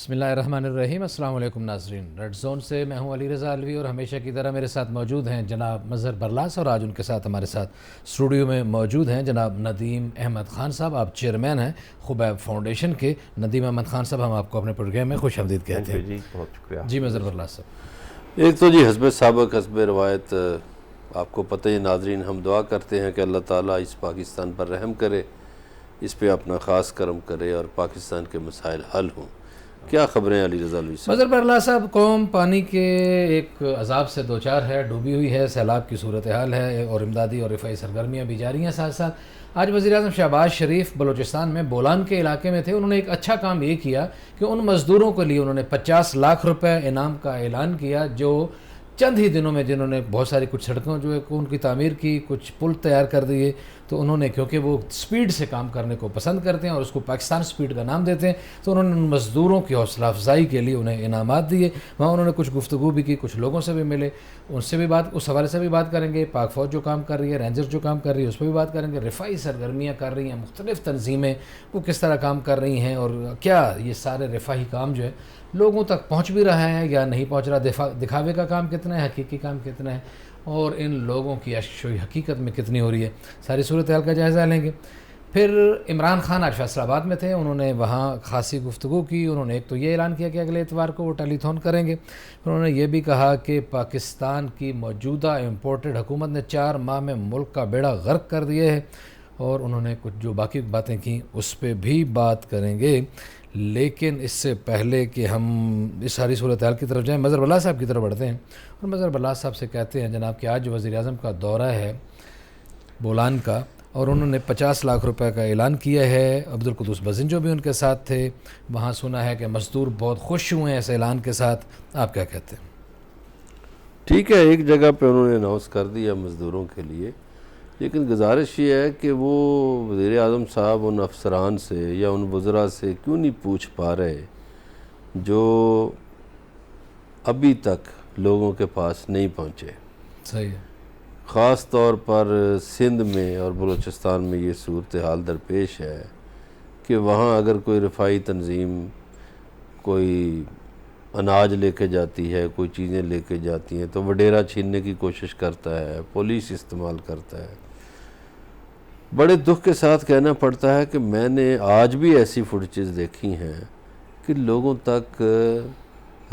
بسم اللہ الرحمن الرحیم۔ السلام علیکم ناظرین، ریڈ زون سے میں ہوں علی رضا الوی اور ہمیشہ کی طرح میرے ساتھ موجود ہیں جناب مظہر برلاس، اور آج ان کے ساتھ ہمارے ساتھ اسٹوڈیو میں موجود ہیں جناب ندیم احمد خان صاحب۔ آپ چیئرمین ہیں خبیب فاؤنڈیشن کے۔ ندیم احمد خان صاحب، ہم آپ کو اپنے پروگرام میں خوش آمدید کہتے ہیں۔ جی بہت شکریہ۔ جی مظہر برلاس صاحب۔ ایک تو جی حسب سابق حسب روایت آپ کو پتہ ہے ناظرین، ہم دعا کرتے ہیں کہ اللہ تعالیٰ اس پاکستان پر رحم کرے، اس پہ اپنا خاص کرم کرے اور پاکستان کے مسائل حل ہوں۔ کیا خبریں علی رضا الوی صاحب؟ مظہر برلاس صاحب، قوم پانی کے ایک عذاب سے دوچار ہے، ڈوبی ہوئی ہے، سیلاب کی صورتحال ہے اور امدادی اور رفائی سرگرمیاں بھی جاری ہیں۔ ساتھ ساتھ آج وزیر اعظم شہباز شریف بلوچستان میں بولان کے علاقے میں تھے۔ انہوں نے ایک اچھا کام یہ کیا کہ ان مزدوروں کے لیے انہوں نے 50 لاکھ روپے انعام کا اعلان کیا، جو چند ہی دنوں میں جنہوں نے بہت ساری کچھ سڑکوں جو ہے ان کی تعمیر کی، کچھ پل تیار کر دیے، تو انہوں نے کیونکہ وہ سپیڈ سے کام کرنے کو پسند کرتے ہیں اور اس کو پاکستان سپیڈ کا نام دیتے ہیں، تو انہوں نے ان مزدوروں کی حوصلہ افزائی کے لیے انہیں انعامات دیے۔ وہاں انہوں نے کچھ گفتگو بھی کی، کچھ لوگوں سے بھی ملے، ان سے بھی اس حوالے سے بھی بات کریں گے۔ پاک فوج جو کام کر رہی ہے، رینجر جو کام کر رہی ہے، اس پہ بھی بات کریں گے۔ رفائی سرگرمیاں کر رہی ہیں مختلف تنظیمیں، وہ کس طرح کام کر رہی ہیں اور کیا یہ سارے رفاہی کام جو ہے لوگوں تک پہنچ بھی رہا ہے یا نہیں پہنچ رہا، دکھاوے کا کام کتنا ہے، حقیقی کام کتنا ہے، اور ان لوگوں کی اشوئی حقیقت میں کتنی ہو رہی ہے، ساری صورتحال کا جائزہ لیں گے۔ پھر عمران خان آج فیصل آباد میں تھے، انہوں نے وہاں خاصی گفتگو کی۔ انہوں نے ایک تو یہ اعلان کیا کہ اگلے اتوار کو وہ ٹیلی تھون کریں گے۔ انہوں نے یہ بھی کہا کہ پاکستان کی موجودہ امپورٹڈ حکومت نے 4 ماہ میں ملک کا بیڑا غرق کر دیا ہے، اور انہوں نے کچھ جو باقی باتیں کی اس پہ بھی بات کریں گے۔ لیکن اس سے پہلے کہ ہم اس ساری صورتحال کی طرف جائیں، مظہر برلاس صاحب کی طرف بڑھتے ہیں اور مظہر برلاس صاحب سے کہتے ہیں جناب کہ آج وزیر اعظم کا دورہ ہے بولان کا، اور انہوں نے 50 لاکھ روپے کا اعلان کیا ہے۔ عبدالقدوس بزن جو بھی ان کے ساتھ تھے، وہاں سنا ہے کہ مزدور بہت خوش ہوئے ہیں اس اعلان کے ساتھ۔ آپ کیا کہتے ہیں؟ ٹھیک ہے، ایک جگہ پہ انہوں نے اناؤنس کر دیا مزدوروں کے لیے، لیکن گزارش یہ ہے کہ وہ وزیر اعظم صاحب ان افسران سے یا ان وزراء سے کیوں نہیں پوچھ پا رہے جو ابھی تک لوگوں کے پاس نہیں پہنچے۔ صحیح ہے۔ خاص طور پر سندھ میں اور بلوچستان میں یہ صورتحال درپیش ہے کہ وہاں اگر کوئی رفائی تنظیم کوئی اناج لے کے جاتی ہے، کوئی چیزیں لے کے جاتی ہیں، تو وڈیرا چھیننے کی کوشش کرتا ہے، پولیس استعمال کرتا ہے۔ بڑے دکھ کے ساتھ کہنا پڑتا ہے کہ میں نے آج بھی ایسی فوٹیجز دیکھی ہیں کہ لوگوں تک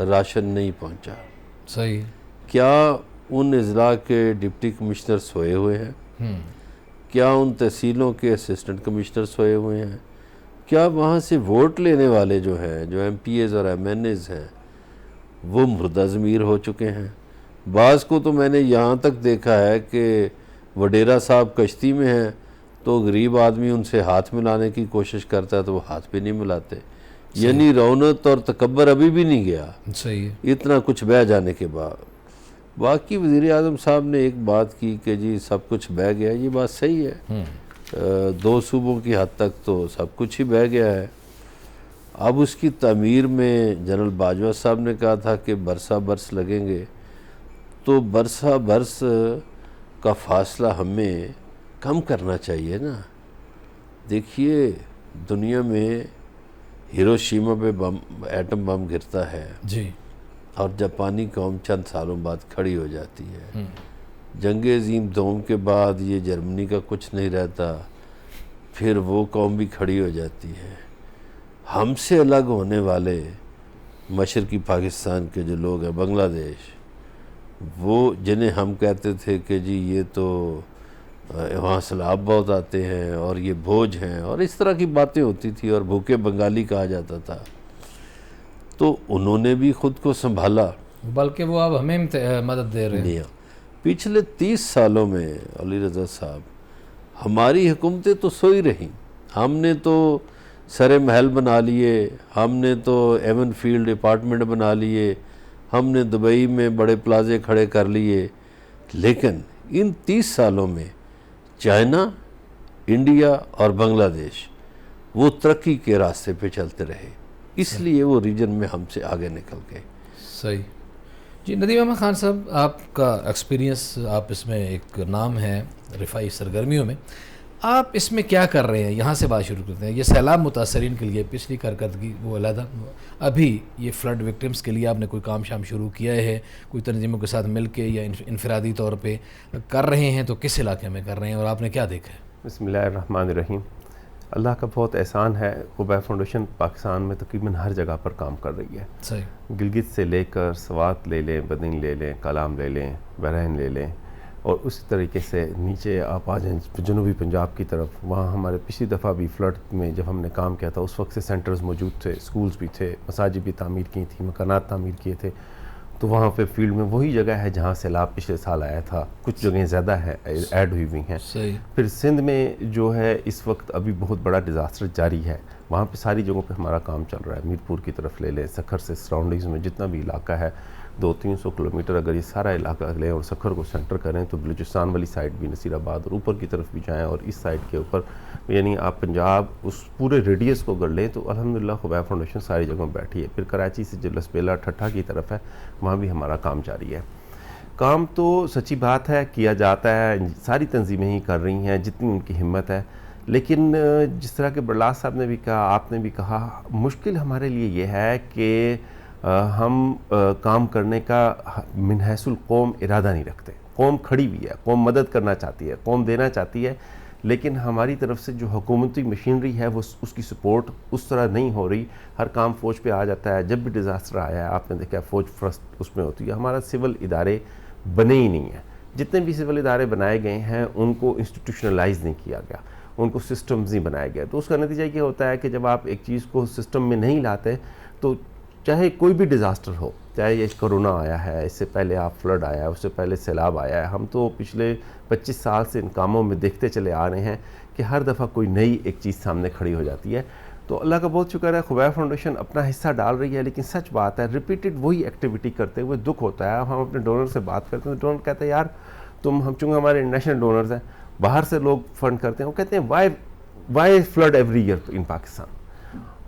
راشن نہیں پہنچا۔ صحیح۔ کیا ان اضلاع کے ڈپٹی کمشنر سوئے ہوئے ہیں؟ کیا ان تحصیلوں کے اسسٹنٹ کمشنر سوئے ہوئے ہیں؟ کیا وہاں سے ووٹ لینے والے جو ہیں، جو ایم پی ایز اور ایم این ایز ہیں، وہ مردہ ضمیر ہو چکے ہیں؟ بعض کو تو میں نے یہاں تک دیکھا ہے کہ وڈیرا صاحب کشتی میں ہیں تو غریب آدمی ان سے ہاتھ ملانے کی کوشش کرتا ہے تو وہ ہاتھ بھی نہیں ملاتے، یعنی رونت اور تکبر ابھی بھی نہیں گیا، صحیح ہے۔ اتنا کچھ بہہ جانے کے بعد۔ باقی وزیر اعظم صاحب نے ایک بات کی کہ جی سب کچھ بہہ گیا، یہ بات صحیح ہے۔ 2 صوبوں کی حد تک تو سب کچھ ہی بہہ گیا ہے۔ اب اس کی تعمیر میں جنرل باجوہ صاحب نے کہا تھا کہ برسہ برس لگیں گے، تو برسہ برس کا فاصلہ ہمیں کم کرنا چاہیے نا۔ دیکھیے دنیا میں ہیروشیما پہ ایٹم بم گرتا ہے جی۔ اور جاپانی قوم چند سالوں بعد کھڑی ہو جاتی ہے۔ جنگ عظیم دوم کے بعد یہ جرمنی کا کچھ نہیں رہتا، پھر وہ قوم بھی کھڑی ہو جاتی ہے۔ ہم سے الگ ہونے والے مشرقی پاکستان کے جو لوگ ہیں، بنگلہ دیش، وہ جنہیں ہم کہتے تھے کہ جی یہ تو وہاں سیلاب بہت آتے ہیں اور یہ بوجھ ہیں اور اس طرح کی باتیں ہوتی تھی اور بھوکے بنگالی کہا جاتا تھا، تو انہوں نے بھی خود کو سنبھالا، بلکہ وہ اب ہمیں مدد دے رہے ہیں۔ پچھلے 30 سالوں میں علی رضا صاحب ہماری حکومتیں تو سوئی رہیں۔ ہم نے تو سر محل بنا لیے، ہم نے تو ایون فیلڈ اپارٹمنٹ بنا لیے، ہم نے دبئی میں بڑے پلازے کھڑے کر لیے، لیکن ان 30 سالوں میں چائنا، انڈیا اور بنگلہ دیش وہ ترقی کے راستے پہ چلتے رہے، اس لیے وہ ریجن میں ہم سے آگے نکل گئے۔ صحیح۔ جی ندیم احمد خان صاحب، آپ کا ایکسپیرینس، آپ اس میں ایک نام ہے رفائی سرگرمیوں میں، آپ اس میں کیا کر رہے ہیں؟ یہاں سے بات شروع کرتے ہیں. یہ سیلاب متاثرین کے لیے پچھلی کارکردگی وہ علیحدہ، ابھی یہ فلڈ وکٹمس کے لیے آپ نے کوئی کام شام شروع کیا ہے؟ کوئی تنظیموں کے ساتھ مل کے یا انفرادی طور پہ کر رہے ہیں؟ تو کس علاقے میں کر رہے ہیں اور آپ نے کیا دیکھا ہے؟ بسم اللہ الرحمن الرحیم. اللہ کا بہت احسان ہے. خبیب فاؤنڈیشن پاکستان میں تقریباً ہر جگہ پر کام کر رہی ہے. صحیح. گلگت سے لے کر سوات لے لیں، بدین لے لیں، کلام لے لیں، بحرین لے لیں، اور اسی طریقے سے نیچے آپ آ جائیں جنوبی پنجاب کی طرف. وہاں ہمارے پچھلی دفعہ بھی فلڈ میں جب ہم نے کام کیا تھا اس وقت سے سینٹرز موجود تھے، سکولز بھی تھے، مساجد بھی تعمیر کی تھیں، مکانات تعمیر کیے تھے. تو وہاں پہ فیلڈ میں وہی جگہ ہے جہاں سیلاب پچھلے سال آیا تھا. کچھ جگہیں زیادہ ہیں ایڈ ہوئی ہیں. صحیح. پھر سندھ میں جو ہے اس وقت ابھی بہت بڑا ڈیزاسٹر جاری ہے. وہاں پہ ساری جگہوں پہ ہمارا کام چل رہا ہے. میرپور کی طرف لے لیں، سکھر سے سراؤنڈنگز میں جتنا بھی علاقہ ہے 200-300 کلومیٹر اگر یہ سارا علاقہ لیں اور سکھر کو سینٹر کریں تو بلوچستان والی سائڈ بھی، نصیر آباد اور اوپر کی طرف بھی جائیں، اور اس سائڈ کے اوپر یعنی آپ پنجاب اس پورے ریڈیس کو اگر لیں تو الحمدللہ خبیب فاؤنڈیشن ساری جگہوں بیٹھی ہے. پھر کراچی سے جو لسبیلا ٹھٹھا کی طرف ہے وہاں بھی ہمارا کام جاری ہے. کام تو سچی بات ہے کیا جاتا ہے، ساری تنظیمیں ہی کر رہی ہیں جتنی ان کی ہمت ہے. لیکن جس طرح کہ برلاس صاحب نے بھی کہا، آپ نے بھی کہا، مشکل ہمارے لیے یہ ہے کہ ہم کام کرنے کا من حیث القوم ارادہ نہیں رکھتے. قوم کھڑی ہوئی ہے، قوم مدد کرنا چاہتی ہے، قوم دینا چاہتی ہے، لیکن ہماری طرف سے جو حکومتی مشینری ہے وہ اس کی سپورٹ اس طرح نہیں ہو رہی. ہر کام فوج پہ آ جاتا ہے. جب بھی ڈیزاسٹر آیا ہے آپ نے دیکھا فوج فرسٹ اس میں ہوتی ہے. ہمارا سول ادارے بنے ہی نہیں ہیں. جتنے بھی سول ادارے بنائے گئے ہیں ان کو انسٹیٹیوشنلائز نہیں کیا گیا، ان کو سسٹمز نہیں بنایا گیا. تو اس کا نتیجہ یہ ہوتا ہے کہ جب آپ ایک چیز کو سسٹم میں نہیں لاتے تو چاہے کوئی بھی ڈیزاسٹر ہو، چاہے یہ کرونا آیا ہے، اس سے پہلے آپ فلڈ آیا ہے، اس سے پہلے سیلاب آیا ہے، ہم تو پچھلے 25 سال سے ان کاموں میں دیکھتے چلے آ رہے ہیں کہ ہر دفعہ کوئی نئی ایک چیز سامنے کھڑی ہو جاتی ہے. تو اللہ کا بہت شکر ہے خبیب فاؤنڈیشن اپنا حصہ ڈال رہی ہے. لیکن سچ بات ہے ریپیٹڈ وہی ایکٹیویٹی کرتے ہوئے دکھ ہوتا ہے. ہم اپنے ڈونر سے بات کرتے ہیں، ڈونر کہتے ہیں یار ہم چونکہ ہمارے انٹرنیشنل ڈونرز ہیں، باہر سے لوگ فنڈ کرتے ہیں، وہ کہتے ہیں وائی فلڈ ایوری ایئر ان پاکستان.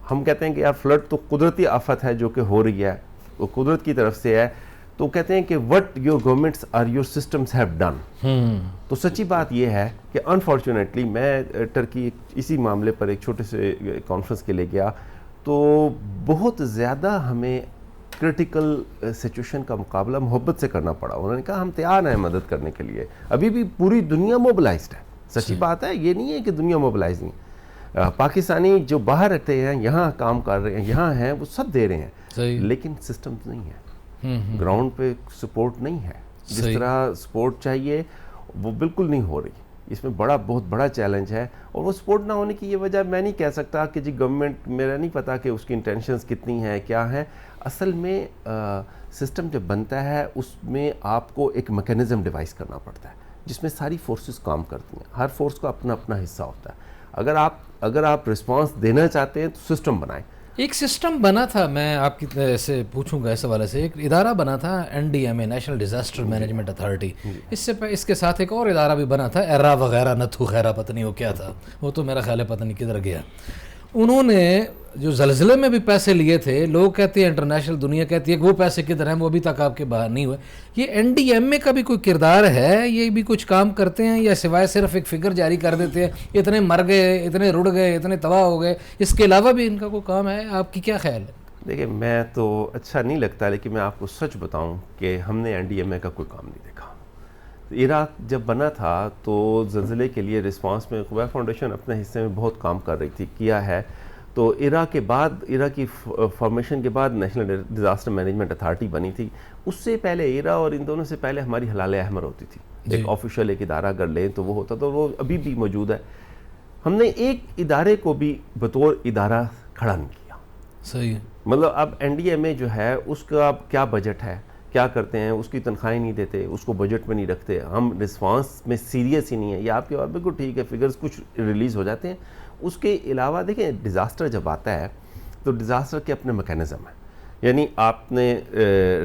ہم کہتے ہیں کہ یار فلڈ تو قدرتی آفت ہے جو کہ ہو رہی ہے، وہ قدرت کی طرف سے ہے. تو کہتے ہیں کہ وٹ یور گورنمنٹس اور یور سسٹمس ہیو ڈن. تو سچی بات یہ ہے کہ انفارچونیٹلی میں ٹرکی اسی معاملے پر ایک چھوٹے سے کانفرنس کے لیے گیا تو بہت زیادہ ہمیں کرٹیکل سچویشن کا مقابلہ محبت سے کرنا پڑا. انہوں نے کہا ہم تیار ہیں مدد کرنے کے لیے. ابھی بھی پوری دنیا موبلائزڈ ہے. سچی بات ہے، یہ نہیں ہے کہ دنیا موبلائز نہیں. پاکستانی جو باہر رہتے ہیں، یہاں کام کر رہے ہیں، یہاں ہیں، وہ سب دے رہے ہیں. لیکن سسٹمز نہیں ہے، گراؤنڈ پہ سپورٹ نہیں ہے. جس طرح سپورٹ چاہیے وہ بالکل نہیں ہو رہی. اس میں بہت بڑا چیلنج ہے. اور وہ سپورٹ نہ ہونے کی یہ وجہ میں نہیں کہہ سکتا کہ جی گورنمنٹ، میرا نہیں پتا کہ اس کی انٹینشنز کتنی ہیں، کیا ہیں. اصل میں سسٹم جب بنتا ہے اس میں آپ کو ایک میکینزم ڈیوائز کرنا پڑتا ہے جس میں ساری فورسز کام کرتی ہیں. ہر فورس کا اپنا اپنا حصہ ہوتا ہے. اگر آپ رسپانس دینا چاہتے ہیں تو سسٹم بنائیں. ایک سسٹم بنا تھا، میں آپ کی سے پوچھوں گا اس حوالے سے. ایک ادارہ بنا تھا NDMA، national disaster management authority. اس کے ساتھ ایک اور ادارہ بھی بنا تھا، ایرا وغیرہ نتھو خیرہ، پتہ نہیں وہ کیا تھا، وہ تو میرا خیال ہے پتہ نہیں کدھر گیا. انہوں نے جو زلزلے میں بھی پیسے لیے تھے، لوگ کہتے ہیں انٹرنیشنل دنیا کہتی ہے کہ وہ پیسے کدھر ہیں، وہ ابھی تک آپ کے باہر نہیں ہوئے. یہ NDMA کا بھی کوئی کردار ہے؟ یہ بھی کچھ کام کرتے ہیں یا سوائے صرف ایک فگر جاری کر دیتے ہیں اتنے مر گئے، اتنے رڑ گئے، اتنے تباہ ہو گئے، اس کے علاوہ بھی ان کا کوئی کام ہے؟ آپ کی کیا خیال ہے؟ دیکھیں میں تو اچھا نہیں لگتا، لیکن میں آپ کو سچ بتاؤں کہ ہم نے NDMA کا کوئی کام نہیں دیکھا. عراق جب بنا تھا تو زلزلے کے لیے رسپانس میں خبیب فاؤنڈیشن اپنے حصے میں بہت کام کر رہی تھی، کیا ہے. تو عراق کی فارمیشن کے بعد نیشنل ڈیزاسٹر مینجمنٹ اتھارٹی بنی تھی. اس سے پہلے عراق اور ان دونوں سے پہلے ہماری ہلال احمر ہوتی تھی. ایک آفیشیل ایک ادارہ اگر لیں تو وہ ہوتا، تو وہ ابھی بھی موجود ہے. ہم نے ایک ادارے کو بھی بطور ادارہ کھڑا نہیں کیا. صحیح. مطلب اب NDMA جو ہے اس کا کیا بجٹ ہے، کیا کرتے ہیں، اس کی تنخواہیں نہیں دیتے، اس کو بجٹ میں نہیں رکھتے. ہم رسپانس میں سیریس ہی نہیں ہے. یہ آپ کے بات بالکل ٹھیک ہے، فگرز کچھ ریلیز ہو جاتے ہیں. اس کے علاوہ دیکھیں ڈیزاسٹر جب آتا ہے تو ڈیزاسٹر کے اپنے میکینزم ہیں. یعنی آپ نے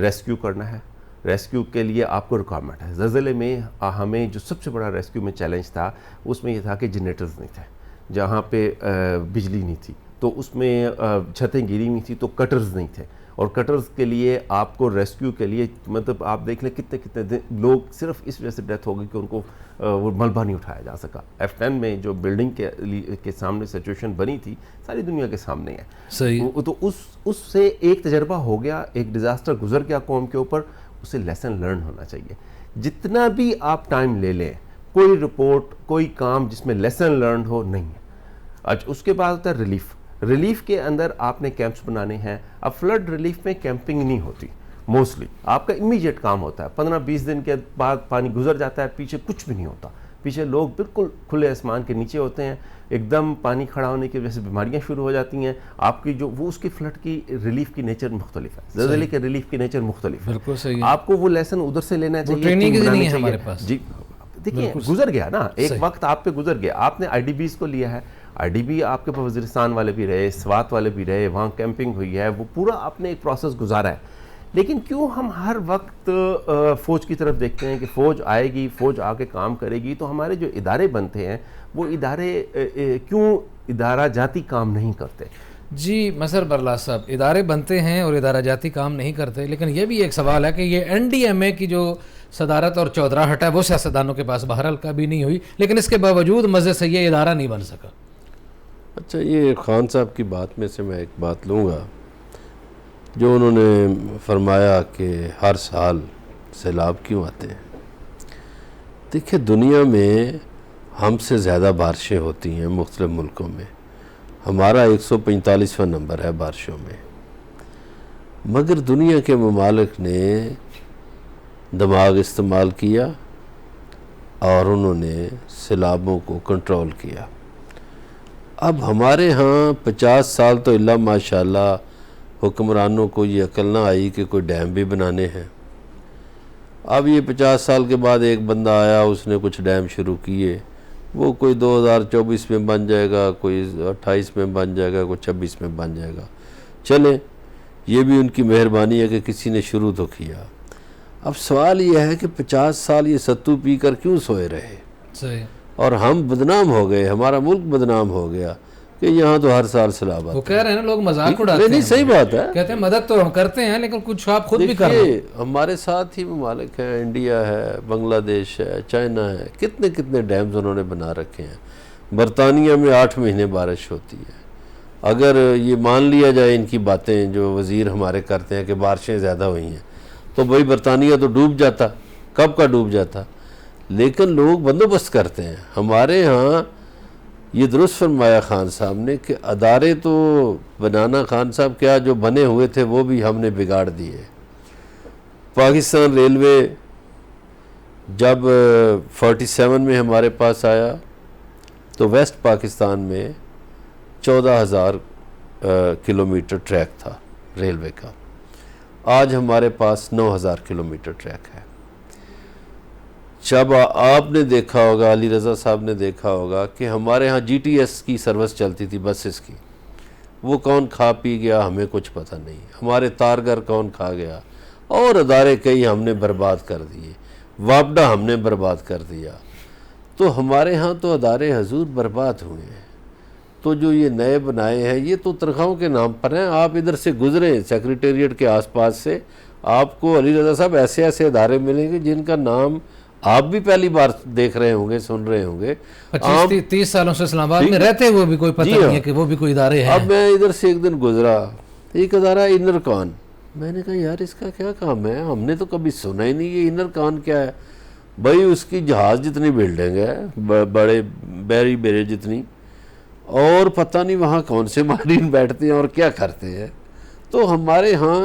ریسکیو کرنا ہے، ریسکیو کے لیے آپ کو ریکوائرمنٹ ہے. زلزلے میں ہمیں جو سب سے بڑا ریسکیو میں چیلنج تھا اس میں یہ تھا کہ جنریٹرز نہیں تھے. جہاں پہ بجلی نہیں تھی تو اس میں چھتیں گری ہوئی تھی تو کٹرز نہیں تھے، اور کٹرز کے لیے آپ کو ریسکیو کے لیے مطلب آپ دیکھ لیں کتنے دن لوگ صرف اس وجہ سے ڈیتھ ہو گئی کہ ان کو وہ ملبہ نہیں اٹھایا جا سکا۔ F10 میں جو بلڈنگ کے سامنے سچویشن بنی تھی ساری دنیا کے سامنے ہے صحیح، تو اس سے ایک تجربہ ہو گیا، ایک ڈیزاسٹر گزر گیا قوم کے اوپر، اسے لیسن لرن ہونا چاہیے۔ جتنا بھی آپ ٹائم لے لیں کوئی رپورٹ کوئی کام جس میں لیسن لرنڈ ہو نہیں ہے۔ اس کے بعد ہوتا ہے ریلیف کے اندر آپ نے کیمپس بنانے ہیں۔ اب فلڈ ریلیف میں کیمپنگ نہیں ہوتی موسٹلی، آپ کا امیجیٹ کام ہوتا ہے، 15-20 دن کے بعد پانی گزر جاتا ہے، پیچھے کچھ بھی نہیں ہوتا، پیچھے لوگ بالکل کھلے آسمان کے نیچے ہوتے ہیں، ایک دم پانی کھڑا ہونے کی وجہ سے بیماریاں شروع ہو جاتی ہیں۔ آپ کی جو وہ اس کی فلڈ کی ریلیف کی نیچر مختلف ہے، زلزلے کے ریلیف کی نیچر مختلف ہے، بالکل صحیح، آپ کو وہ لیسن ادھر سے لینا چاہیے، ٹریننگ نہیں ہے ہمارے پاس۔ جی دیکھیے گزر گیا نا ایک وقت آپ پہ گزر گیا، آپ نے IDBs کو لیا ہے، IDB آپ کے وزیرستان والے بھی رہے، سوات والے بھی رہے، وہاں کیمپنگ ہوئی ہے، وہ پورا آپ نے ایک پروسیس گزارا ہے۔ لیکن کیوں ہم ہر وقت فوج کی طرف دیکھتے ہیں کہ فوج آئے گی، فوج آ کے کام کرے گی، تو ہمارے جو ادارے بنتے ہیں وہ ادارے کیوں ادارہ جاتی کام نہیں کرتے؟ جی مسر برلاس صاحب، ادارے بنتے ہیں اور ادارہ جاتی کام نہیں کرتے، لیکن یہ بھی ایک سوال ہے کہ یہ NDMA کی جو صدارت اور چودراہٹ ہے وہ سیاستدانوں کے پاس بہرحال کبھی نہیں ہوئی، لیکن اس کے باوجود مزے سے یہ ادارہ نہیں بن سکا۔ اچھا، یہ خان صاحب کی بات میں سے میں ایک بات لوں گا، جو انہوں نے فرمایا کہ ہر سال سیلاب کیوں آتے ہیں۔ دیکھیں دنیا میں ہم سے زیادہ بارشیں ہوتی ہیں مختلف ملکوں میں، ہمارا 145واں نمبر ہے بارشوں میں، مگر دنیا کے ممالک نے دماغ استعمال کیا اور انہوں نے سیلابوں کو کنٹرول کیا۔ اب ہمارے ہاں 50 سال تو اللہ ماشاءاللہ حکمرانوں کو یہ عقل نہ آئی کہ کوئی ڈیم بھی بنانے ہیں۔ اب یہ 50 سال کے بعد ایک بندہ آیا، اس نے کچھ ڈیم شروع کیے، وہ کوئی 2024 میں بن جائے گا، کوئی 28 میں بن جائے گا، کوئی 26 میں بن جائے گا۔ چلیں، یہ بھی ان کی مہربانی ہے کہ کسی نے شروع تو کیا۔ اب سوال یہ ہے کہ 50 سال یہ ستو پی کر کیوں سوئے رہے، صحیح، اور ہم بدنام ہو گئے، ہمارا ملک بدنام ہو گیا کہ یہاں تو ہر سال سیلاب آتا وہ کہہ رہے ہیں نا لوگ مذاق اڑاتے ہیں، نہیں صحیح بات ہے، کہتے ہیں مدد تو ہم کرتے ہیں لیکن کچھ آپ خود بھی کر رہے ہیں۔ دیکھیے ہمارے ساتھ ہی ممالک ہیں، انڈیا ہے، بنگلہ دیش ہے، چائنا ہے، کتنے ڈیمز انہوں نے بنا رکھے ہیں۔ برطانیہ میں 8 مہینے بارش ہوتی ہے۔ اگر یہ مان لیا جائے ان کی باتیں جو وزیر ہمارے کرتے ہیں کہ بارشیں زیادہ ہوئی ہیں، تو بھائی برطانیہ تو ڈوب جاتا، کب کا ڈوب جاتا، لیکن لوگ بندوبست کرتے ہیں۔ ہمارے ہاں یہ درست فرمایا خان صاحب نے کہ ادارے تو بنانا، خان صاحب کیا جو بنے ہوئے تھے وہ بھی ہم نے بگاڑ دیے۔ پاکستان ریلوے جب 47 میں ہمارے پاس آیا تو ویسٹ پاکستان میں 14,000 کلومیٹر ٹریک تھا ریلوے کا، آج ہمارے پاس 9,000 کلومیٹر ٹریک ہے۔ جب آپ نے دیکھا ہوگا، علی رضا صاحب نے دیکھا ہوگا کہ ہمارے ہاں GTS کی سروس چلتی تھی بسز کی، وہ کون کھا پی گیا ہمیں کچھ پتہ نہیں، ہمارے تارگر کون کھا گیا، اور ادارے کئی ہم نے برباد کر دیے، واپڈا ہم نے برباد کر دیا۔ تو ہمارے ہاں تو ادارے حضور برباد ہوئے ہیں۔ تو جو یہ نئے بنائے ہیں یہ تو تنخواہوں کے نام پر ہیں۔ آپ ادھر سے گزریں سیکریٹریٹ کے آس پاس سے، آپ کو علی رضا صاحب ایسے ادارے ملیں گے جن کا نام آپ بھی پہلی بار دیکھ رہے ہوں گے، سن رہے ہوں گے۔ 25-30 سالوں سے اسلام آباد میں رہتے ہوئے بھی کوئی پتہ نہیں ہے کہ وہ بھی کوئی ادارے ہیں۔ اب میں ادھر سے ایک دن گزرا، ایک ادارہ انر کان، میں نے کہا یار اس کا کیا کام ہے، ہم نے تو کبھی سنا ہی نہیں، یہ انر کان کیا ہے؟ بھائی اس کی جہاز جتنی بلڈنگ ہے، بڑے بیری بیرے جتنی، اور پتہ نہیں وہاں کون سے ماہرین بیٹھتے ہیں اور کیا کرتے ہیں۔ تو ہمارے ہاں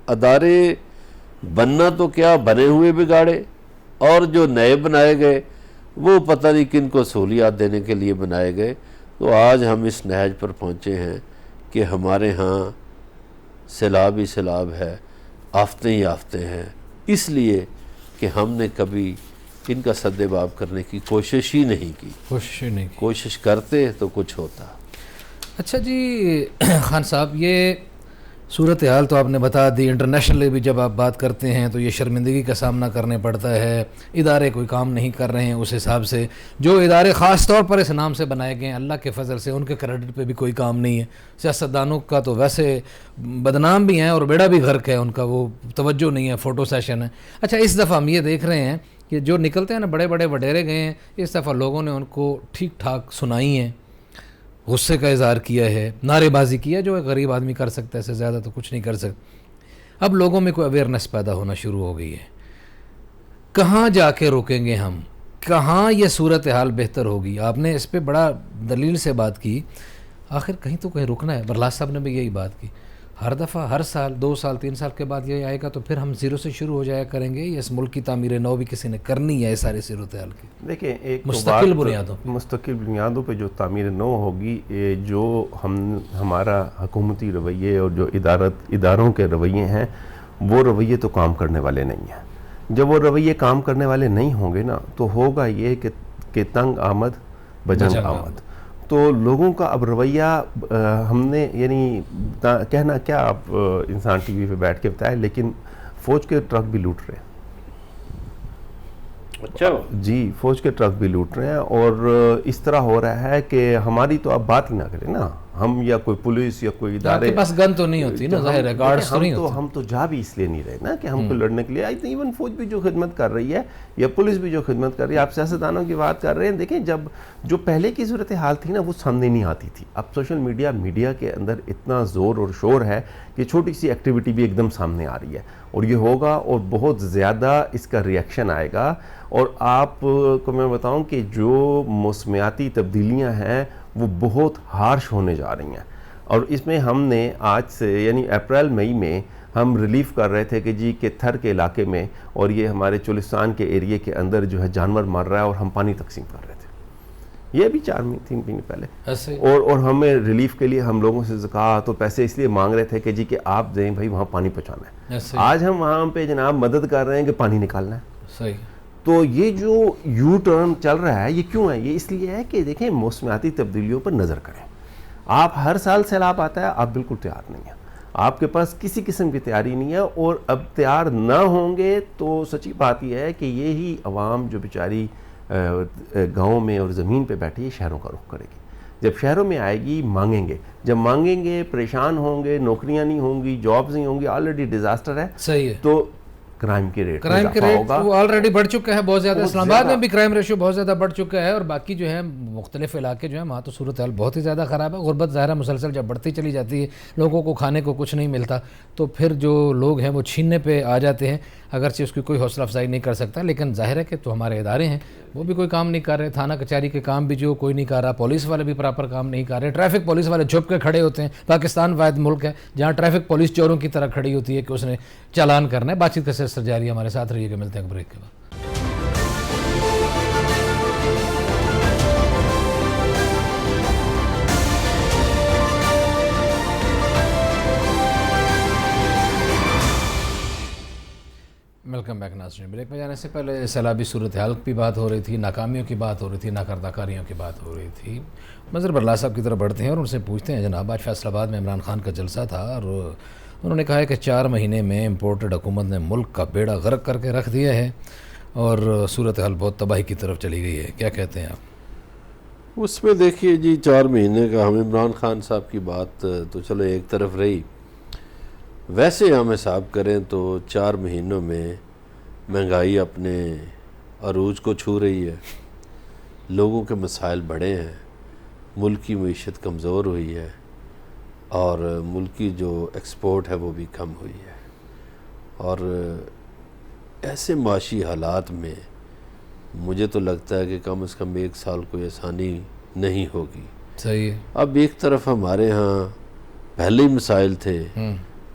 ادارے بننا تو کیا، بنے ہوئے بگاڑے، اور جو نئے بنائے گئے وہ پتہ نہیں کن کو سہولیات دینے کے لیے بنائے گئے۔ تو آج ہم اس نہج پر پہنچے ہیں کہ ہمارے ہاں سیلاب ہی سیلاب ہے، آفتیں ہی آفتیں ہیں، اس لیے کہ ہم نے کبھی ان کا سد باب کرنے کی کوشش ہی نہیں کی۔ کوشش کرتے تو کچھ ہوتا۔ اچھا جی خان صاحب، یہ صورتحال تو آپ نے بتا دی. انٹرنیشنلی بھی جب آپ بات کرتے ہیں تو یہ شرمندگی کا سامنا کرنے پڑتا ہے. ادارے کوئی کام نہیں کر رہے ہیں اس حساب سے. جو ادارے خاص طور پر اس نام سے بنائے گئے ہیں اللہ کے فضل سے ان کے کریڈٹ پہ بھی کوئی کام نہیں ہے. سیاستدانوں کا تو ویسے بدنام بھی ہیں اور بیڑا بھی غرق ہے ان کا, وہ توجہ نہیں ہے, فوٹو سیشن ہے. اچھا اس دفعہ ہم یہ دیکھ رہے ہیں کہ جو نکلتے ہیں نا بڑے بڑے وڈیرے گئے ہیں, اس دفعہ لوگوں نے ان کو ٹھیک ٹھاک سنائی ہیں, غصے کا اظہار کیا ہے, نعرے بازی کیا جو ایک غریب آدمی کر سکتا ہے, اس سے زیادہ تو کچھ نہیں کر سکتا. اب لوگوں میں کوئی اویئرنیس پیدا ہونا شروع ہو گئی ہے. کہاں جا کے روکیں گے ہم, کہاں یہ صورتحال بہتر ہوگی؟ آپ نے اس پہ بڑا دلیل سے بات کی. آخر کہیں تو کہیں رکنا ہے. برلاس صاحب نے بھی یہی بات کی, ہر دفعہ ہر سال 2 سال 3 سال کے بعد یہ آئے گا تو پھر ہم زیرو سے شروع ہو جایا کریں گے. اس ملک کی تعمیر نو بھی کسی نے کرنی ہے اس سارے صورتحال کی. دیکھیں ایک مستقل بنیادوں مستقل بنیادوں پہ جو تعمیر نو ہوگی, جو ہمارا حکومتی رویے اور جو اداروں کے رویے ہیں وہ رویے تو کام کرنے والے نہیں ہیں. جب وہ رویے کام کرنے والے نہیں ہوں گے نا تو ہوگا یہ کہ تنگ آمد بجنگ آمد. تو لوگوں کا اب رویہ ہم نے یعنی کہنا کیا, آپ انسان ٹی وی پہ بیٹھ کے بتائے, لیکن فوج کے ٹرک بھی لوٹ رہے ہیں. اچھا جی, فوج کے ٹرک بھی لوٹ رہے ہیں. اور اس طرح ہو رہا ہے کہ ہماری تو آپ بات ہی نہ کریں نا, ہم یا کوئی پولیس یا کوئی ادارے, آپ کے پاس گن تو نہیں ہوتی نا, ظاہر ہے گارڈز تو نہیں ہوتے. ہم تو جا بھی اس لیے نہیں رہے نا کہ ہم کو لڑنے کے لیے. ایون فوج بھی جو خدمت کر رہی ہے یا پولیس بھی جو خدمت کر رہی ہے, آپ سیاستدانوں کی بات کر رہے ہیں. دیکھیں جب جو پہلے کی صورتحال تھی نا وہ سامنے نہیں آتی تھی. اب سوشل میڈیا کے اندر اتنا زور اور شور ہے کہ چھوٹی سی ایکٹیویٹی بھی ایک دم سامنے آ رہی ہے, اور یہ ہوگا اور بہت زیادہ اس کا ریئیکشن آئے گا. اور آپ کو میں بتاؤں کہ جو موسمیاتی تبدیلیاں ہیں وہ بہت ہارش ہونے جا رہی ہیں. اور اس میں ہم نے آج سے یعنی اپریل مئی میں ہم ریلیف کر رہے تھے کہ جی کہ تھر کے علاقے میں اور یہ ہمارے چولستان کے ایریے کے اندر جو ہے جانور مر رہا ہے, اور ہم پانی تقسیم کر رہے تھے. یہ بھی 4-3 مہینے پہلے. اور ہمیں ریلیف کے لیے ہم لوگوں سے زکوٰۃ اور پیسے اس لیے مانگ رہے تھے کہ جی کہ آپ دیں بھائی, وہاں پانی پہنچانا ہے. آج ہم وہاں پہ جناب مدد کر رہے ہیں کہ پانی نکالنا ہے. صحیح. تو یہ جو یو ٹرن چل رہا ہے یہ کیوں ہے؟ یہ اس لیے ہے کہ دیکھیں موسمیاتی تبدیلیوں پر نظر کریں. آپ ہر سال سیلاب آتا ہے, آپ بالکل تیار نہیں ہیں, آپ کے پاس کسی قسم کی تیاری نہیں ہے. اور اب تیار نہ ہوں گے تو سچی بات یہ ہے کہ یہی عوام جو بیچاری گاؤں میں اور زمین پہ بیٹھی ہے شہروں کا رخ کرے گی. جب شہروں میں آئے گی مانگیں گے, جب مانگیں گے پریشان ہوں گے, نوکریاں نہیں ہوں گی, جابز نہیں ہوں گی, آلریڈی ڈیزاسٹر ہے. صحیح ہے. تو کرائم کے ریٹ وہ آلریڈی بڑھ چکا ہے بہت زیادہ. اسلام آباد میں بھی کرائم ریشو بہت زیادہ بڑھ چکا ہے, اور باقی جو ہے مختلف علاقے جو ہیں وہاں تو صورتحال بہت ہی زیادہ خراب ہے. غربت ظاہرہ مسلسل جب بڑھتی چلی جاتی ہے, لوگوں کو کھانے کو کچھ نہیں ملتا, تو پھر جو لوگ ہیں وہ چھیننے پہ آ جاتے ہیں. اگرچہ اس کی کوئی حوصلہ افزائی نہیں کر سکتا, لیکن ظاہر ہے کہ تو ہمارے ادارے ہیں وہ بھی کوئی کام نہیں کر رہے. تھانہ کچہری کے کام بھی جو کوئی نہیں کر رہا, پولیس والے بھی پراپر کام نہیں کر رہے. ٹریفک پولیس والے چھپ کے کھڑے ہوتے ہیں. پاکستان واحد ملک ہے جہاں ٹریفک پولیس چوروں کی طرح کھڑی ہوتی ہے کہ اس نے چالان کرنا ہے. بات چیت کا سلسلہ جاری ہے, ہمارے ساتھ رہیے گا, ملتے ہیں بریک کے بعد. ویلکم بیک ناظرین. بریک میں جانے سے پہلے سیلابی صورتحال کی بات ہو رہی تھی, ناکامیوں کی بات ہو رہی تھی, ناکردہ کاریوں کی بات ہو رہی تھی. منظر برلاس صاحب کی طرف بڑھتے ہیں اور ان سے پوچھتے ہیں, جناب آج فیصل آباد میں عمران خان کا جلسہ تھا اور انہوں نے کہا ہے کہ 4 مہینے میں امپورٹڈ حکومت نے ملک کا بیڑا غرق کر کے رکھ دیا ہے اور صورتحال بہت تباہی کی طرف چلی گئی ہے. کیا کہتے ہیں آپ اس میں؟ دیکھیے جی 4 مہینے کا ہم عمران خان صاحب کی بات تو چلو ایک طرف رہی, ویسے ہم حساب کریں تو 4 مہینوں میں مہنگائی اپنے عروج کو چھو رہی ہے, لوگوں کے مسائل بڑھے ہیں, ملک کی معیشت کمزور ہوئی ہے اور ملک کی جو ایکسپورٹ ہے وہ بھی کم ہوئی ہے. اور ایسے معاشی حالات میں مجھے تو لگتا ہے کہ کم از کم 1 سال کوئی آسانی نہیں ہوگی. صحیح ہے. اب ایک طرف ہمارے ہاں پہلے ہی مسائل تھے,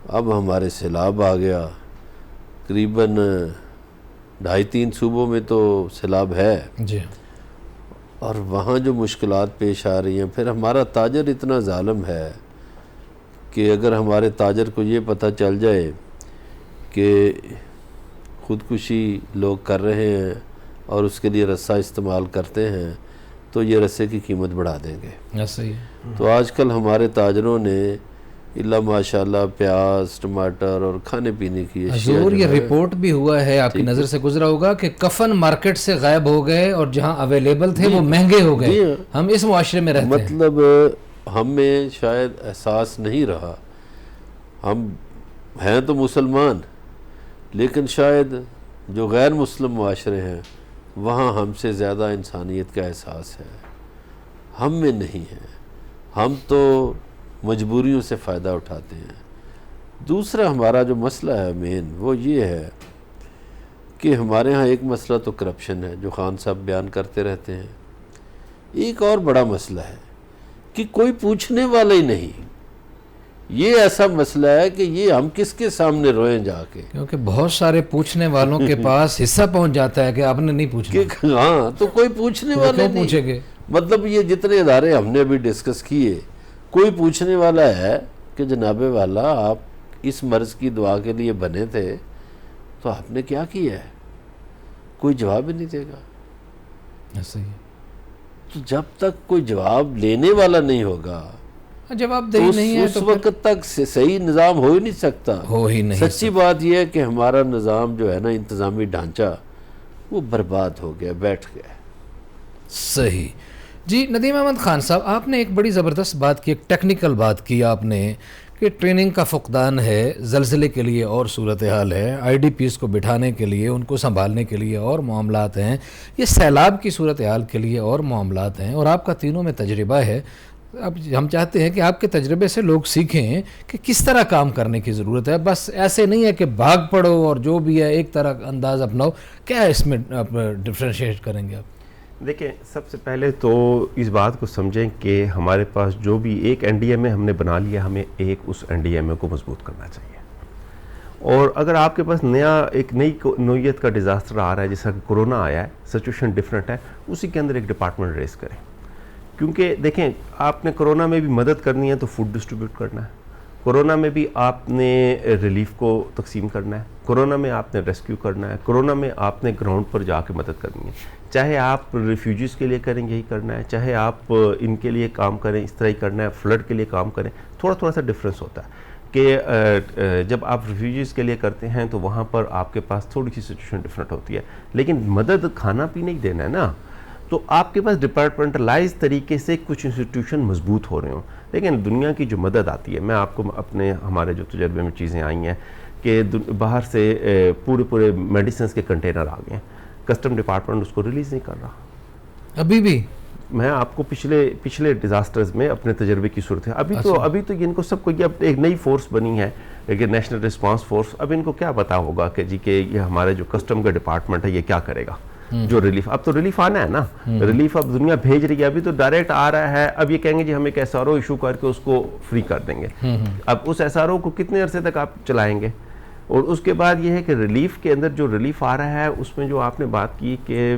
اب ہمارے سیلاب آ گیا, قریباً 2.5-3 صوبوں میں تو سیلاب ہے جی, اور وہاں جو مشکلات پیش آ رہی ہیں. پھر ہمارا تاجر اتنا ظالم ہے کہ اگر ہمارے تاجر کو یہ پتہ چل جائے کہ خودکشی لوگ کر رہے ہیں اور اس کے لیے رسہ استعمال کرتے ہیں تو یہ رسے کی قیمت بڑھا دیں گے. صحیح ہے. تو آج کل ہمارے تاجروں نے اللہ ماشاءاللہ پیاز ٹماٹر اور کھانے پینے کی اشیاء حضور جو یہ ہے، رپورٹ بھی ہوا ہے، آپ کی نظر سے گزرا ہوگا کہ کفن مارکیٹ سے غائب ہو گئے اور جہاں اویلیبل تھے وہ مہنگے ہو گئے. ہم اس معاشرے میں رہتے ہیں. مطلب ہمیں شاید احساس نہیں رہا. ہم ہیں تو مسلمان، لیکن شاید جو غیر مسلم معاشرے ہیں وہاں ہم سے زیادہ انسانیت کا احساس ہے، ہم میں نہیں ہے. ہم تو مجبوریوں سے فائدہ اٹھاتے ہیں. دوسرا ہمارا جو مسئلہ ہے مین وہ یہ ہے کہ ہمارے ہاں ایک مسئلہ تو کرپشن ہے جو خان صاحب بیان کرتے رہتے ہیں. ایک اور بڑا مسئلہ ہے کہ کوئی پوچھنے والا ہی نہیں. یہ ایسا مسئلہ ہے کہ یہ ہم کس کے سامنے روئیں جا کے، کیونکہ بہت سارے پوچھنے والوں کے پاس حصہ پہنچ جاتا ہے کہ آپ نے نہیں پوچھا. کہ ہاں تو کوئی پوچھنے والا کیوں نہیں. پوچھیں گے؟ مطلب یہ جتنے ادارے ہم نے ابھی ڈسکس کیے، کوئی پوچھنے والا ہے کہ جناب والا آپ اس مرض کی دعا کے لیے بنے تھے تو آپ نے کیا کیا ہے؟ کوئی جواب ہی نہیں دے گا. ایسا ہی تو جب تک کوئی جواب لینے والا نہیں ہوگا جواب تو دہی نہیں ہے اس تو وقت تک صحیح نظام ہو ہی نہیں سکتا. ہو ہی نہیں. سچی بات یہ ہے کہ ہمارا نظام جو ہے نا، انتظامی ڈھانچہ، وہ برباد ہو گیا، بیٹھ گیا. صحیح. جی ندیم احمد خان صاحب، آپ نے ایک بڑی زبردست بات کی، ایک ٹیکنیکل بات کی آپ نے کہ ٹریننگ کا فقدان ہے، زلزلے کے لیے اور صورتحال ہے، آئی ڈی پیز کو بٹھانے کے لیے، ان کو سنبھالنے کے لیے اور معاملات ہیں، یہ سیلاب کی صورتحال کے لیے اور معاملات ہیں، اور آپ کا تینوں میں تجربہ ہے. اب ہم چاہتے ہیں کہ آپ کے تجربے سے لوگ سیکھیں کہ کس طرح کام کرنے کی ضرورت ہے. بس ایسے نہیں ہے کہ بھاگ پڑو اور جو بھی ہے ایک طرح انداز اپناؤ. کیا اس میں آپ ڈفرینشیٹ کریں گے آپ؟ دیکھیں، سب سے پہلے تو اس بات کو سمجھیں کہ ہمارے پاس جو بھی ایک این ڈی ایم اے ہم نے بنا لیا، ہمیں ایک اس این ڈی ایم اے کو مضبوط کرنا چاہیے. اور اگر آپ کے پاس ایک نئی نوعیت کا ڈیزاسٹر آ رہا ہے، جیسا کہ کورونا آیا ہے، سچویشن ڈفرینٹ ہے، اسی کے اندر ایک ڈپارٹمنٹ ریز کریں. کیونکہ دیکھیں، آپ نے کرونا میں بھی مدد کرنی ہے تو فوڈ ڈسٹریبیوٹ کرنا ہے، کرونا میں بھی آپ نے ریلیف کو تقسیم کرنا ہے، کرونا میں آپ نے ریسکیو کرنا ہے، کرونا میں آپ نے گراؤنڈ پر جا کے مدد کرنی ہے. چاہے آپ ریفیوجیز کے لیے کریں یہی کرنا ہے، چاہے آپ ان کے لیے کام کریں اس طرح ہی کرنا ہے، فلڈ کے لیے کام کریں. تھوڑا سا ڈفرینس ہوتا ہے کہ جب آپ ریفیوجیز کے لیے کرتے ہیں تو وہاں پر آپ کے پاس تھوڑی سی سچویشن ڈفرینٹ ہوتی ہے، لیکن مدد کھانا پینے ہی دینا ہے نا. تو آپ کے پاس ڈپارٹمنٹلائز طریقے سے کچھ انسٹیٹیوشن مضبوط ہو رہے ہوں. لیکن دنیا کی جو مدد آتی ہے، میں آپ کو ہمارے جو تجربے میں چیزیں آئی ہیں کہ باہر سے پورے میڈیسنز کے کنٹینر آ گئے ہیں، کسٹم ڈپارٹمنٹ اس کو ریلیز نہیں کر رہا ابھی بھی. میں آپ کو پچھلے ڈیزاسٹرز میں اپنے تجربے کی صورت ہے. ابھی تو ان کو سب کو، یہ اب ایک نئی فورس بنی ہے کہ نیشنل رسپانس فورس. اب ان کو کیا پتا ہوگا کہ جی کہ یہ ہمارے جو کسٹم کا ڈپارٹمنٹ ہے یہ کیا کرے گا. جو ریلیف، اب تو ریلیف آنا ہے نا، ریلیف اب دنیا بھیج رہی ہے، ابھی تو ڈائریکٹ آ رہا ہے. اب یہ کہیں گے جی ہم ایک ایس آر او ایشو کر کے اس کو فری کر دیں گے. اب اس ایس آر او کو کتنے عرصے تک آپ چلائیں گے؟ اور اس کے بعد یہ ہے کہ ریلیف کے اندر جو ریلیف آ رہا ہے اس میں جو آپ نے بات کی کہ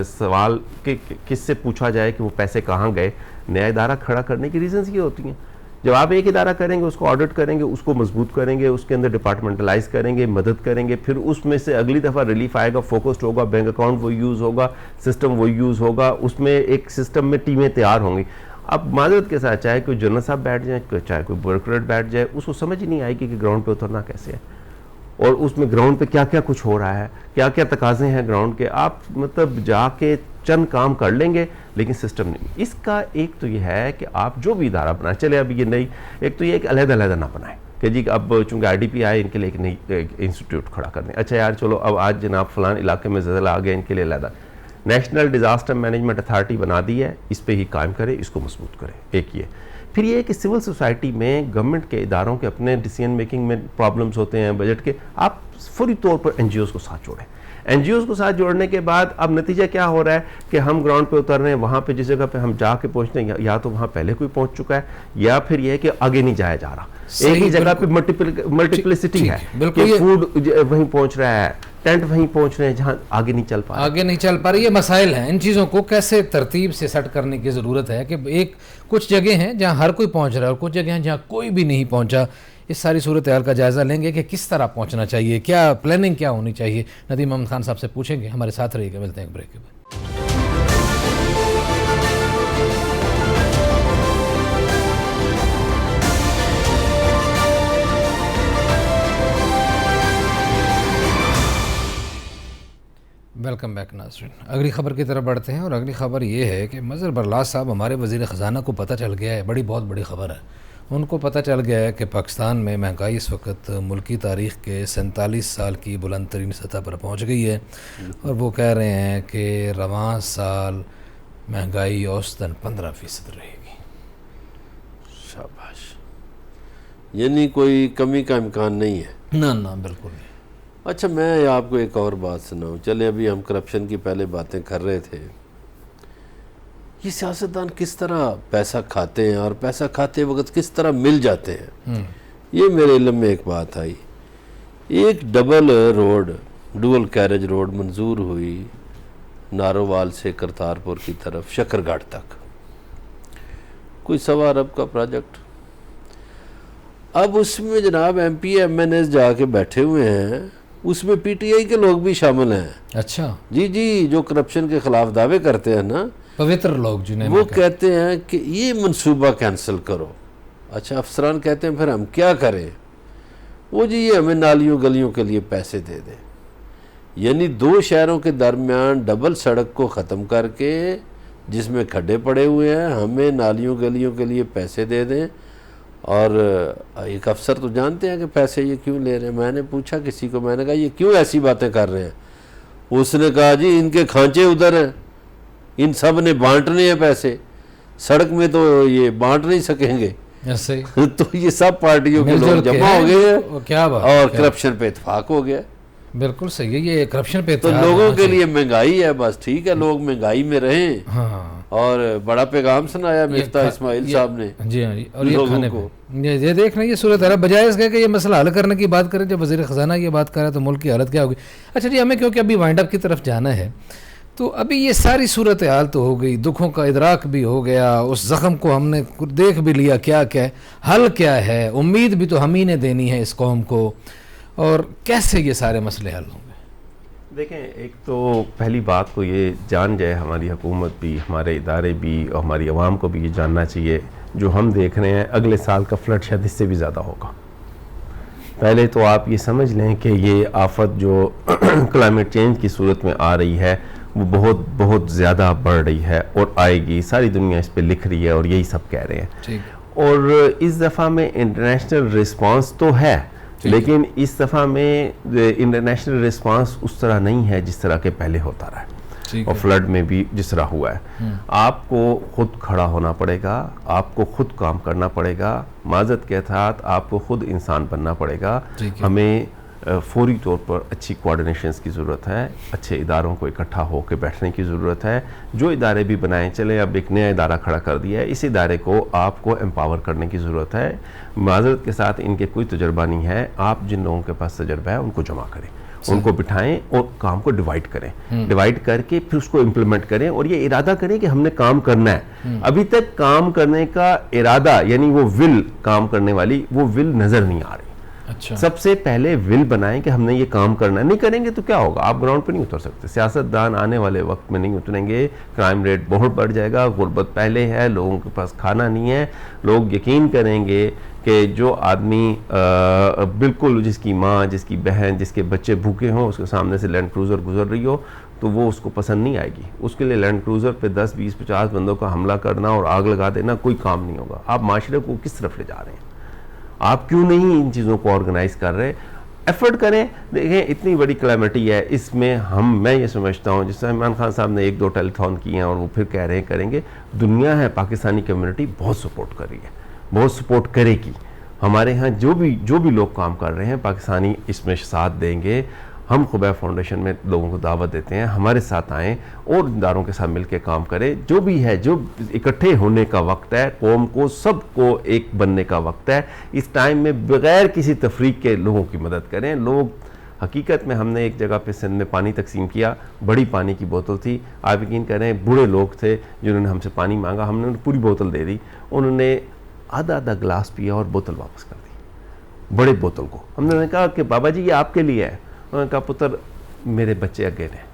سوال کہ کس سے پوچھا جائے کہ وہ پیسے کہاں گئے، نیا ادارہ کھڑا کرنے کی ریزنز یہ ہوتی ہیں. جب آپ ایک ادارہ کریں گے، اس کو آڈٹ کریں گے، اس کو مضبوط کریں گے، اس کے اندر ڈپارٹمنٹلائز کریں گے، مدد کریں گے، پھر اس میں سے اگلی دفعہ ریلیف آئے گا، فوکسڈ ہوگا، بینک اکاؤنٹ وہ یوز ہوگا، سسٹم وہ یوز ہوگا، اس میں ایک سسٹم میں ٹیمیں تیار ہوں گی. اب معذرت کے ساتھ چاہے کوئی جنرل صاحب بیٹھ جائیں، چاہے کوئی بیوروکریٹ بیٹھ جائے، اس کو سمجھ ہی نہیں آئے گی کہ گراؤنڈ پہ اترنا کیسے ہے، اور اس میں گراؤنڈ پہ کیا کیا کچھ ہو رہا ہے، کیا کیا تقاضے ہیں گراؤنڈ کے. آپ مطلب جا کے چند کام کر لیں گے لیکن سسٹم نہیں. اس کا ایک تو یہ ہے کہ آپ جو بھی ادارہ بنائیں، چلے اب یہ نئی، ایک تو یہ ایک علیحدہ نہ بنائیں کہ جی اب چونکہ آئی ڈی پی آئے ان کے لیے ایک نئی انسٹیٹیوٹ کھڑا کر دیں. اچھا یار چلو اب آج جناب فلان علاقے میں زلزلہ آ گیا، ان کے لیے علیحدہ نیشنل ڈیزاسٹر مینجمنٹ اتھارٹی بنا دی ہے، اس پہ ہی قائم کرے، اس کو مضبوط کرے. ایک یہ. پھر یہ ہے کہ سول سوسائٹی میں گورنمنٹ کے اداروں کے اپنے ڈیسیژن میکنگ میں پرابلمس ہوتے ہیں بجٹ کے، آپ فوری طور پر این جی اوز کو ساتھ جوڑیں. این جی اوز کو ساتھ جوڑنے کے بعد اب نتیجہ کیا ہو رہا ہے کہ ہم گراؤنڈ پہ اتر رہے ہیں، وہاں پہ جس جگہ پہ ہم جا کے پہنچتے ہیں یا تو وہاں پہلے کوئی پہنچ چکا ہے، یا پھر یہ ہے کہ آگے نہیں جایا جا رہا. ایک ہی جگہ پہ ملٹیپلسٹی ہے کہ فوڈ وہیں پہنچ رہا ہے، ٹینٹ وہیں پہنچ رہے ہیں جہاں آگے نہیں چل پا رہے. یہ مسائل ہیں، ان چیزوں کو کیسے ترتیب سے سیٹ کرنے کی ضرورت ہے کہ ایک کچھ جگہ ہیں جہاں ہر کوئی پہنچ رہا ہے اور کچھ جگہ ہیں جہاں کوئی بھی نہیں پہنچا. اس ساری صورتحال کا جائزہ لیں گے کہ کس طرح پہنچنا چاہیے، کیا پلاننگ کیا ہونی چاہیے. ندیم احمد خان صاحب سے پوچھیں گے. ہمارے ساتھ رہیے گا، ملتے ہیں ایک بریک کے بعد. ویلکم بیک ناظرین. اگلی خبر کی طرف بڑھتے ہیں اور اگلی خبر یہ ہے کہ مظہر برلاس صاحب ہمارے وزیر خزانہ کو پتہ چل گیا ہے, بہت بڑی خبر ہے, ان کو پتہ چل گیا ہے کہ پاکستان میں مہنگائی اس وقت ملکی تاریخ کے 47 سال کی بلند ترین سطح پر پہنچ گئی ہے, اور وہ کہہ رہے ہیں کہ رواں سال مہنگائی اوسطاً 15% رہے گی. شاباش, یعنی کوئی کمی کا امکان نہیں ہے. نہ بالکل نہیں. اچھا, میں آپ کو ایک اور بات سناؤں. چلے ابھی ہم کرپشن کی پہلے باتیں کر رہے تھے. یہ سیاستدان کس طرح پیسہ کھاتے ہیں اور پیسہ کھاتے وقت کس طرح مل جاتے ہیں, یہ میرے علم میں ایک بات آئی. ایک ڈول کیریج روڈ منظور ہوئی نارووال سے کرتارپور کی طرف شکرگڑھ تک, کوئی 1.25 ارب کا پروجیکٹ. اب اس میں جناب M P M N S جا کے بیٹھے ہوئے ہیں, اس میں پی ٹی آئی کے لوگ بھی شامل ہیں. اچھا جی, جو کرپشن کے خلاف دعوے کرتے ہیں نا, پوتر لوگ جنہیں وہ کہتے ہیں کہ یہ منصوبہ کینسل کرو. اچھا, افسران کہتے ہیں پھر ہم کیا کریں؟ وہ جی یہ ہمیں نالیوں گلیوں کے لیے پیسے دے دیں. یعنی 2 شہروں کے درمیان ڈبل سڑک کو ختم کر کے جس میں کھڈے پڑے ہوئے ہیں, ہمیں نالیوں گلیوں کے لیے پیسے دے دیں. اور ایک افسر تو جانتے ہیں کہ پیسے یہ کیوں لے رہے ہیں. میں نے پوچھا کسی کو, میں نے کہا یہ کیوں ایسی باتیں کر رہے ہیں؟ اس نے کہا جی ان کے کھانچے ادھر ہیں, ان سب نے بانٹنے ہیں پیسے, سڑک میں تو یہ بانٹ نہیں سکیں گے. تو یہ سب پارٹیوں کے لوگ جمع ہو گئے ہیں اور کرپشن پہ اتفاق ہو گیا. بالکل صحیح ہے, یہ کرپشن پہ تو لوگوں کے لیے مہنگائی ہے, بس ٹھیک ہے, لوگ مہنگائی میں رہیں. اور بڑا پیغام سنایا مفتاح اسماعیل صاحب نے. جی ہاں جی, اور یہ دیکھ رہے ہیں یہ صورت حال, بجائے اس کہ یہ مسئلہ حل کرنے کی بات کریں, جب وزیر خزانہ یہ بات کر رہا ہے تو ملک کی حالت کیا ہوگی. اچھا جی, ہمیں کیونکہ ابھی وائنڈ اپ کی طرف جانا ہے, تو ابھی یہ ساری صورت حال تو ہو گئی, دکھوں کا ادراک بھی ہو گیا, اس زخم کو ہم نے دیکھ بھی لیا کیا کیا حل کیا ہے, امید بھی تو ہم ہی نے دینی ہے اس قوم کو, اور کیسے یہ سارے مسئلے حل ہوں گے. دیکھیں, ایک تو پہلی بات کو یہ جان جائے, ہماری حکومت بھی, ہمارے ادارے بھی اور ہماری عوام کو بھی یہ جاننا چاہیے, جو ہم دیکھ رہے ہیں اگلے سال کا فلڈ شاید اس سے بھی زیادہ ہوگا. پہلے تو آپ یہ سمجھ لیں کہ یہ آفت جو کلائمیٹ چینج کی صورت میں آ رہی ہے وہ بہت بہت زیادہ بڑھ رہی ہے اور آئے گی. ساری دنیا اس پہ لکھ رہی ہے اور یہی سب کہہ رہے ہیں. اور اس دفعہ میں انٹرنیشنل رسپانس تو ہے, لیکن اس دفعہ میں انٹرنیشنل رسپانس اس طرح نہیں ہے جس طرح کے پہلے ہوتا رہا ہے, اور فلڈ میں بھی جس طرح ہوا ہے. آپ کو خود کھڑا ہونا پڑے گا, آپ کو خود کام کرنا پڑے گا, معذرت کے ساتھ آپ کو خود انسان بننا پڑے گا. ہمیں فوری طور پر اچھی کوارڈینیشنز کی ضرورت ہے, اچھے اداروں کو اکٹھا ہو کے بیٹھنے کی ضرورت ہے. جو ادارے بھی بنائیں, چلیں اب ایک نیا ادارہ کھڑا کر دیا ہے, اس ادارے کو آپ کو امپاور کرنے کی ضرورت ہے. معذرت کے ساتھ ان کے کوئی تجربہ نہیں ہے, آپ جن لوگوں کے پاس تجربہ ہے ان کو جمع کریں, ان کو بٹھائیں اور کام کو ڈیوائیڈ کریں, ڈیوائیڈ کر کے پھر اس کو امپلیمنٹ کریں, اور یہ ارادہ کریں کہ ہم نے کام کرنا ہے. ابھی تک کام کرنے کا ارادہ یعنی وہ ول, کام کرنے والی وہ ول نظر نہیں آ رہی. سب سے پہلے ول بنائیں کہ ہم نے یہ کام کرنا ہے. نہیں کریں گے تو کیا ہوگا, آپ گراؤنڈ پہ نہیں اتر سکتے. سیاستدان آنے والے وقت میں نہیں اتریں گے, کرائم ریٹ بہت بڑھ جائے گا, غربت پہلے ہے, لوگوں کے پاس کھانا نہیں ہے. لوگ یقین کریں گے کہ جو آدمی بالکل جس کی ماں, جس کی بہن, جس کے بچے بھوکے ہوں, اس کے سامنے سے لینڈ کروزر گزر رہی ہو تو وہ اس کو پسند نہیں آئے گی. اس کے لیے لینڈ کروزر پہ 10 20 50 بندوں کا حملہ کرنا اور آگ لگا دینا کوئی کام نہیں ہوگا. آپ معاشرے کو کس طرف لے جا رہے ہیں؟ آپ کیوں نہیں ان چیزوں کو آرگنائز کر رہے؟ ایفرٹ کریں. دیکھیں, اتنی بڑی کلیمٹی ہے, اس میں میں یہ سمجھتا ہوں, جس طرح عمران خان صاحب نے 1-2 ٹیلی تھون کیے ہیں اور وہ پھر کہہ رہے ہیں کریں گے, دنیا ہے, پاکستانی کمیونٹی بہت سپورٹ کر رہی ہے, بہت سپورٹ کرے گی. ہمارے ہاں جو بھی لوگ کام کر رہے ہیں پاکستانی اس میں ساتھ دیں گے. ہم خبیب فاؤنڈیشن میں لوگوں کو دعوت دیتے ہیں, ہمارے ساتھ آئیں اور اداروں کے ساتھ مل کے کام کریں. جو بھی ہے, جو اکٹھے ہونے کا وقت ہے, قوم کو سب کو ایک بننے کا وقت ہے. اس ٹائم میں بغیر کسی تفریق کے لوگوں کی مدد کریں. لوگ حقیقت میں, ہم نے ایک جگہ پہ سندھ میں پانی تقسیم کیا, بڑی پانی کی بوتل تھی, آپ یقین کریں بوڑھے لوگ تھے جنہوں نے ہم سے پانی مانگا, ہم نے پوری بوتل دے دی. انہوں نے آدھا گلاس پیا اور بوتل واپس کر دی, بڑے بوتل کو. ہم نے کہا کہ بابا جی یہ آپ کے لیے ہے. انہوں نے کہا پتر میرے بچے اگے ہیں,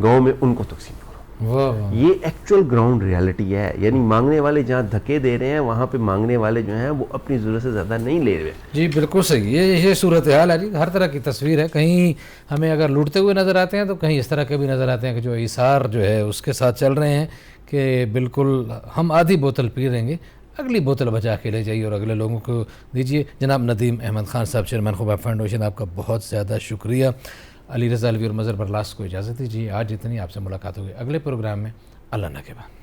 گاؤں میں ان کو تقسیم کرو. واہ یہ ایکچوئل گراؤنڈ ریالٹی ہے. یعنی مانگنے والے جہاں دھکے دے رہے ہیں وہاں پہ مانگنے والے جو ہیں وہ اپنی ضرورت سے زیادہ نہیں لے رہے. جی بالکل صحیح. یہ صورتحال ہے جی, ہر طرح کی تصویر ہے. کہیں ہمیں اگر لوٹتے ہوئے نظر آتے ہیں تو کہیں اس طرح کے بھی نظر آتے ہیں کہ جو ایثار جو ہے اس کے ساتھ چل رہے ہیں کہ بالکل ہم آدھی بوتل پی لیں گے, اگلی بوتل بچا کے لے جائیے اور اگلے لوگوں کو دیجیے. جناب ندیم احمد خان صاحب, چیئرمین خباب فاؤنڈیشن, آپ کا بہت زیادہ شکریہ. علی رضا الوی اور مظہر برلاس کو اجازت دیجیے. آج اتنی, آپ سے ملاقات ہوگی اگلے پروگرام میں. اللہ نگہبان.